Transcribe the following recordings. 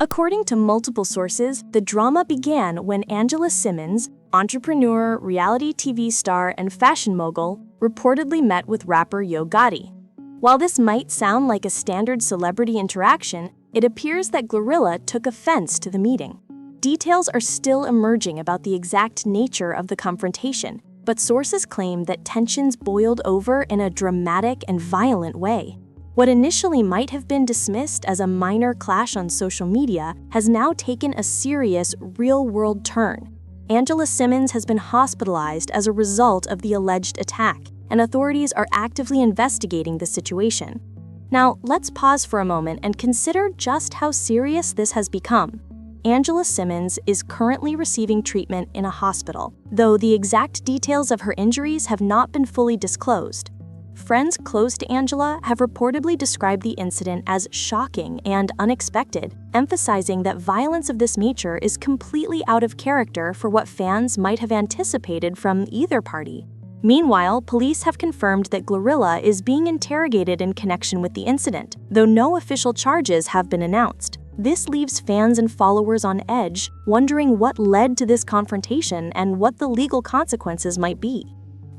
According to multiple sources, the drama began when Angela Simmons, entrepreneur, reality TV star, and fashion mogul, reportedly met with rapper Yo Gotti. While this might sound like a standard celebrity interaction, it appears that Glorilla took offense to the meeting. Details are still emerging about the exact nature of the confrontation, but sources claim that tensions boiled over in a dramatic and violent way. What initially might have been dismissed as a minor clash on social media has now taken a serious, real-world turn. Angela Simmons has been hospitalized as a result of the alleged attack, and authorities are actively investigating the situation. Now, let's pause for a moment and consider just how serious this has become. Angela Simmons is currently receiving treatment in a hospital, though the exact details of her injuries have not been fully disclosed. Friends close to Angela have reportedly described the incident as shocking and unexpected, emphasizing that violence of this nature is completely out of character for what fans might have anticipated from either party. Meanwhile, police have confirmed that Glorilla is being interrogated in connection with the incident, though no official charges have been announced. This leaves fans and followers on edge, wondering what led to this confrontation and what the legal consequences might be.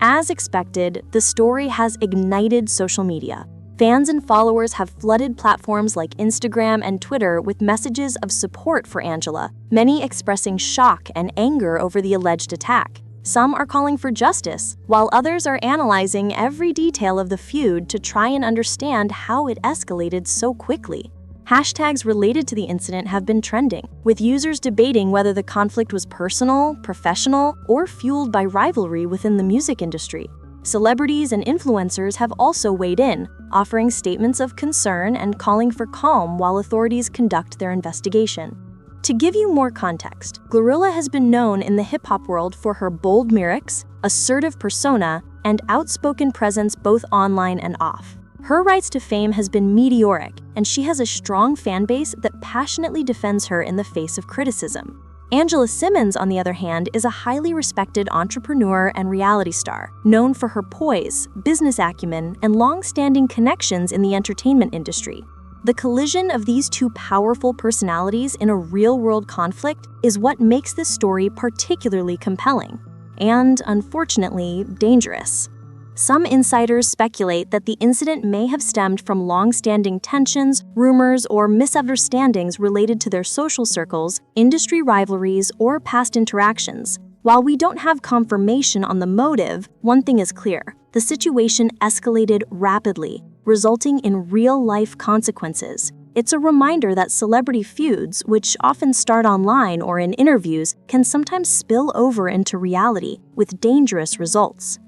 As expected, the story has ignited social media. Fans and followers have flooded platforms like Instagram and Twitter with messages of support for Angela, many expressing shock and anger over the alleged attack. Some are calling for justice, while others are analyzing every detail of the feud to try and understand how it escalated so quickly. Hashtags related to the incident have been trending, with users debating whether the conflict was personal, professional, or fueled by rivalry within the music industry. Celebrities and influencers have also weighed in, offering statements of concern and calling for calm while authorities conduct their investigation. To give you more context, Glorilla has been known in the hip-hop world for her bold lyrics, assertive persona, and outspoken presence both online and off. Her rise to fame has been meteoric, and she has a strong fan base that passionately defends her in the face of criticism. Angela Simmons, on the other hand, is a highly respected entrepreneur and reality star, known for her poise, business acumen, and long-standing connections in the entertainment industry. The collision of these two powerful personalities in a real-world conflict is what makes this story particularly compelling and, unfortunately, dangerous. Some insiders speculate that the incident may have stemmed from long-standing tensions, rumors, or misunderstandings related to their social circles, industry rivalries, or past interactions. While we don't have confirmation on the motive, one thing is clear: the situation escalated rapidly, resulting in real-life consequences. It's a reminder that celebrity feuds, which often start online or in interviews, can sometimes spill over into reality, with dangerous results.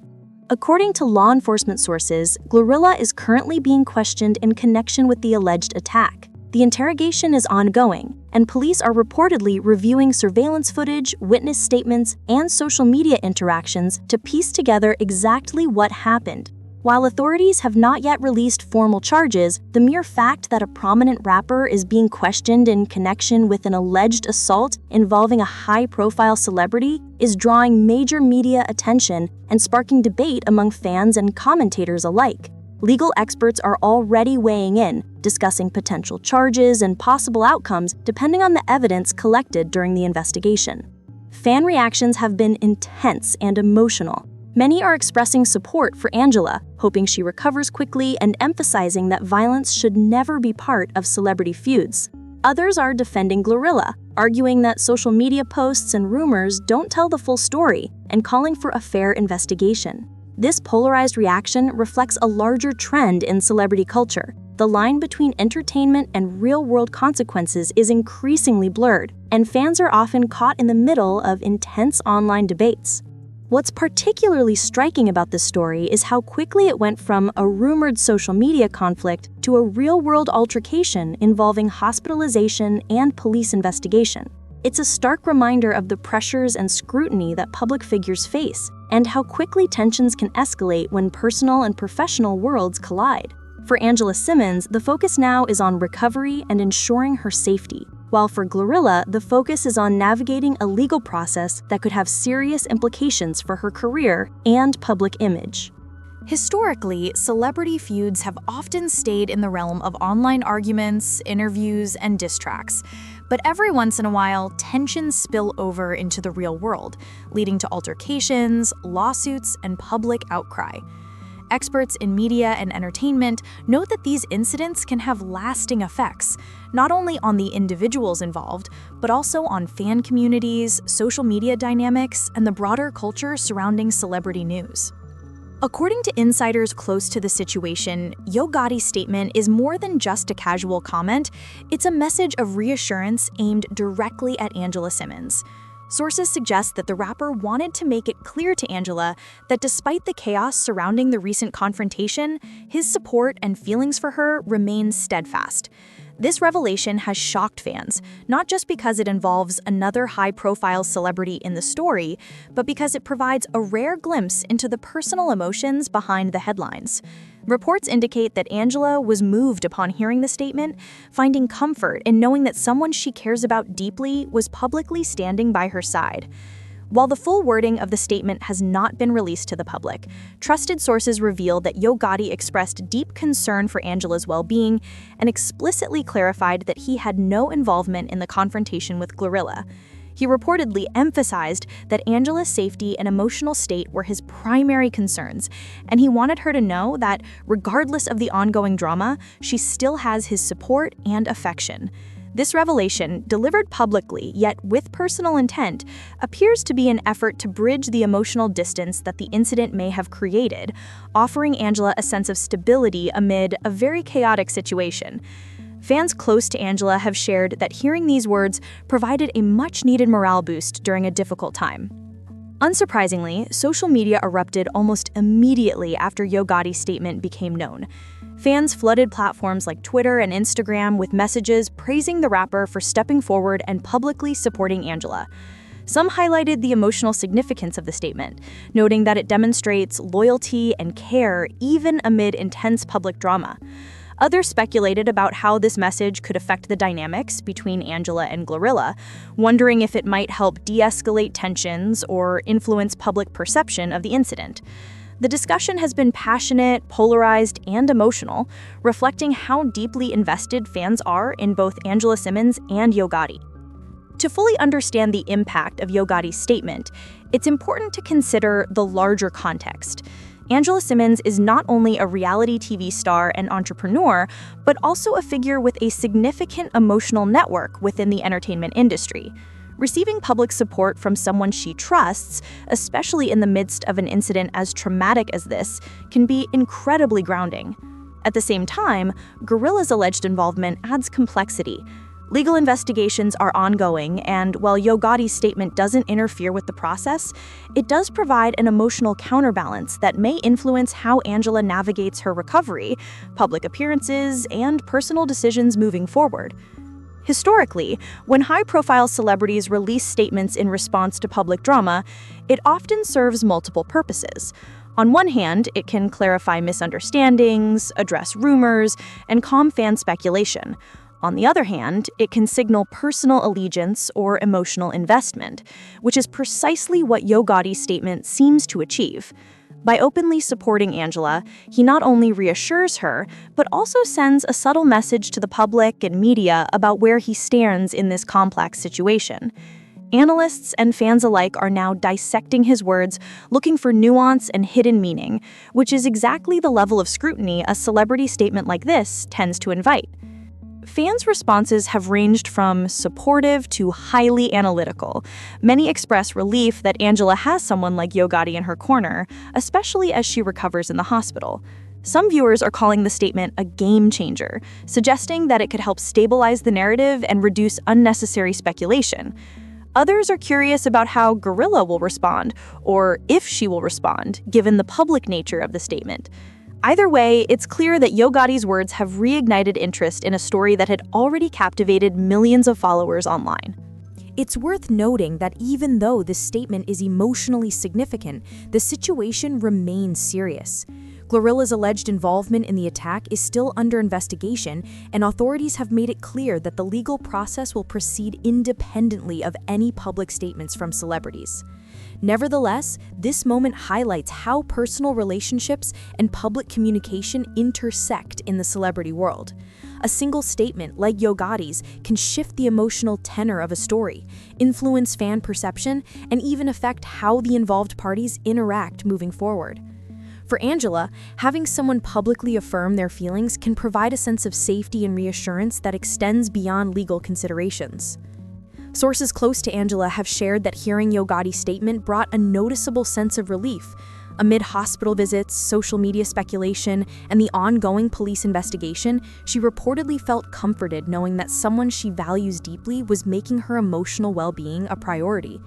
According to law enforcement sources, Glorilla is currently being questioned in connection with the alleged attack. The interrogation is ongoing, and police are reportedly reviewing surveillance footage, witness statements, and social media interactions to piece together exactly what happened. While authorities have not yet released formal charges, the mere fact that a prominent rapper is being questioned in connection with an alleged assault involving a high-profile celebrity is drawing major media attention and sparking debate among fans and commentators alike. Legal experts are already weighing in, discussing potential charges and possible outcomes depending on the evidence collected during the investigation. Fan reactions have been intense and emotional. Many are expressing support for Angela, hoping she recovers quickly and emphasizing that violence should never be part of celebrity feuds. Others are defending Glorilla, arguing that social media posts and rumors don't tell the full story and calling for a fair investigation. This polarized reaction reflects a larger trend in celebrity culture. The line between entertainment and real-world consequences is increasingly blurred, and fans are often caught in the middle of intense online debates. What's particularly striking about this story is how quickly it went from a rumored social media conflict to a real-world altercation involving hospitalization and police investigation. It's a stark reminder of the pressures and scrutiny that public figures face, and how quickly tensions can escalate when personal and professional worlds collide. For Angela Simmons, the focus now is on recovery and ensuring her safety, while for Glorilla, the focus is on navigating a legal process that could have serious implications for her career and public image. Historically, celebrity feuds have often stayed in the realm of online arguments, interviews, and diss tracks. But every once in a while, tensions spill over into the real world, leading to altercations, lawsuits, and public outcry. Experts in media and entertainment note that these incidents can have lasting effects, not only on the individuals involved, but also on fan communities, social media dynamics, and the broader culture surrounding celebrity news. According to insiders close to the situation, Yo Gotti's statement is more than just a casual comment. It's a message of reassurance aimed directly at Angela Simmons. Sources suggest that the rapper wanted to make it clear to Angela that despite the chaos surrounding the recent confrontation, his support and feelings for her remain steadfast. This revelation has shocked fans, not just because it involves another high-profile celebrity in the story, but because it provides a rare glimpse into the personal emotions behind the headlines. Reports indicate that Angela was moved upon hearing the statement, finding comfort in knowing that someone she cares about deeply was publicly standing by her side. While the full wording of the statement has not been released to the public, trusted sources reveal that Yo Gotti expressed deep concern for Angela's well-being and explicitly clarified that he had no involvement in the confrontation with Glorilla. He reportedly emphasized that Angela's safety and emotional state were his primary concerns, and he wanted her to know that, regardless of the ongoing drama, she still has his support and affection. This revelation, delivered publicly yet with personal intent, appears to be an effort to bridge the emotional distance that the incident may have created, offering Angela a sense of stability amid a very chaotic situation. Fans close to Angela have shared that hearing these words provided a much-needed morale boost during a difficult time. Unsurprisingly, social media erupted almost immediately after Yo Gotti's statement became known. Fans flooded platforms like Twitter and Instagram with messages praising the rapper for stepping forward and publicly supporting Angela. Some highlighted the emotional significance of the statement, noting that it demonstrates loyalty and care even amid intense public drama. Others speculated about how this message could affect the dynamics between Angela and Glorilla, wondering if it might help de-escalate tensions or influence public perception of the incident. The discussion has been passionate, polarized, and emotional, reflecting how deeply invested fans are in both Angela Simmons and Yo Gotti. To fully understand the impact of Yo Gotti's statement, it's important to consider the larger context. Angela Simmons is not only a reality TV star and entrepreneur, but also a figure with a significant emotional network within the entertainment industry. Receiving public support from someone she trusts, especially in the midst of an incident as traumatic as this, can be incredibly grounding. At the same time, Glorilla's alleged involvement adds complexity. Legal investigations are ongoing, and while Yo Gotti's statement doesn't interfere with the process, it does provide an emotional counterbalance that may influence how Angela navigates her recovery, public appearances, and personal decisions moving forward. Historically, when high-profile celebrities release statements in response to public drama, it often serves multiple purposes. On one hand, it can clarify misunderstandings, address rumors, and calm fan speculation. On the other hand, it can signal personal allegiance or emotional investment, which is precisely what Yo Gotti's statement seems to achieve. By openly supporting Angela, he not only reassures her, but also sends a subtle message to the public and media about where he stands in this complex situation. Analysts and fans alike are now dissecting his words, looking for nuance and hidden meaning, which is exactly the level of scrutiny a celebrity statement like this tends to invite. Fans' responses have ranged from supportive to highly analytical. Many express relief that Angela has someone like Yo Gotti in her corner, especially as she recovers in the hospital. Some viewers are calling the statement a game changer, suggesting that it could help stabilize the narrative and reduce unnecessary speculation. Others are curious about how Glorilla will respond, or if she will respond, given the public nature of the statement. Either way, it's clear that Yo Gotti's words have reignited interest in a story that had already captivated millions of followers online. It's worth noting that even though this statement is emotionally significant, the situation remains serious. Glorilla's alleged involvement in the attack is still under investigation, and authorities have made it clear that the legal process will proceed independently of any public statements from celebrities. Nevertheless, this moment highlights how personal relationships and public communication intersect in the celebrity world. A single statement, like Yo Gotti's, can shift the emotional tenor of a story, influence fan perception, and even affect how the involved parties interact moving forward. For Angela, having someone publicly affirm their feelings can provide a sense of safety and reassurance that extends beyond legal considerations. Sources close to Angela have shared that hearing Yo Gotti's statement brought a noticeable sense of relief. Amid hospital visits, social media speculation, and the ongoing police investigation, she reportedly felt comforted knowing that someone she values deeply was making her emotional well-being a priority.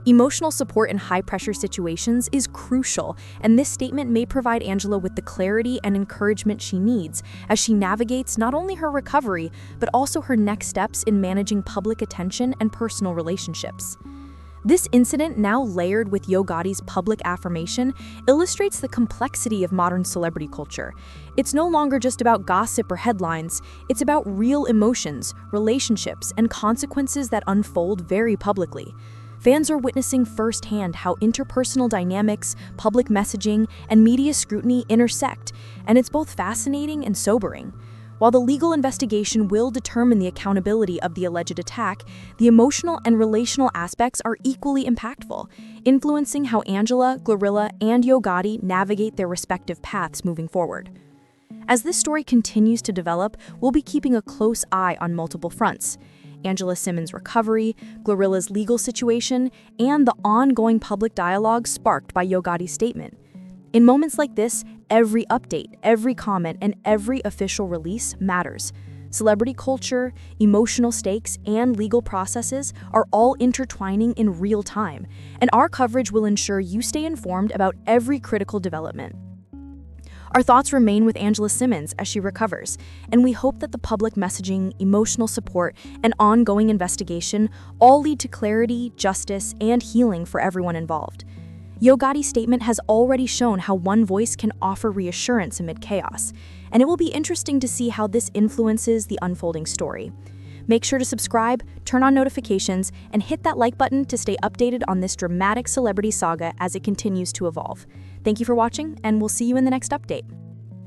Emotional support in high-pressure situations is crucial, and this statement may provide Angela with the clarity and encouragement she needs as she navigates not only her recovery, but also her next steps in managing public attention and personal relationships. This incident, now layered with Yo Gotti's public affirmation, illustrates the complexity of modern celebrity culture. It's no longer just about gossip or headlines, it's about real emotions, relationships, and consequences that unfold very publicly. Fans are witnessing firsthand how interpersonal dynamics, public messaging, and media scrutiny intersect, and it's both fascinating and sobering. While the legal investigation will determine the accountability of the alleged attack, the emotional and relational aspects are equally impactful, influencing how Angela, Glorilla, and Yo Gotti navigate their respective paths moving forward. As this story continues to develop, we'll be keeping a close eye on multiple fronts: Angela Simmons' recovery, Glorilla's legal situation, and the ongoing public dialogue sparked by Yo Gotti's statement. In moments like this, every update, every comment, and every official release matters. Celebrity culture, emotional stakes, and legal processes are all intertwining in real time, and our coverage will ensure you stay informed about every critical development. Our thoughts remain with Angela Simmons as she recovers, and we hope that the public messaging, emotional support, and ongoing investigation all lead to clarity, justice, and healing for everyone involved. Yo Gotti's statement has already shown how one voice can offer reassurance amid chaos, and it will be interesting to see how this influences the unfolding story. Make sure to subscribe, turn on notifications, and hit that like button to stay updated on this dramatic celebrity saga as it continues to evolve. Thank you for watching, and we'll see you in the next update.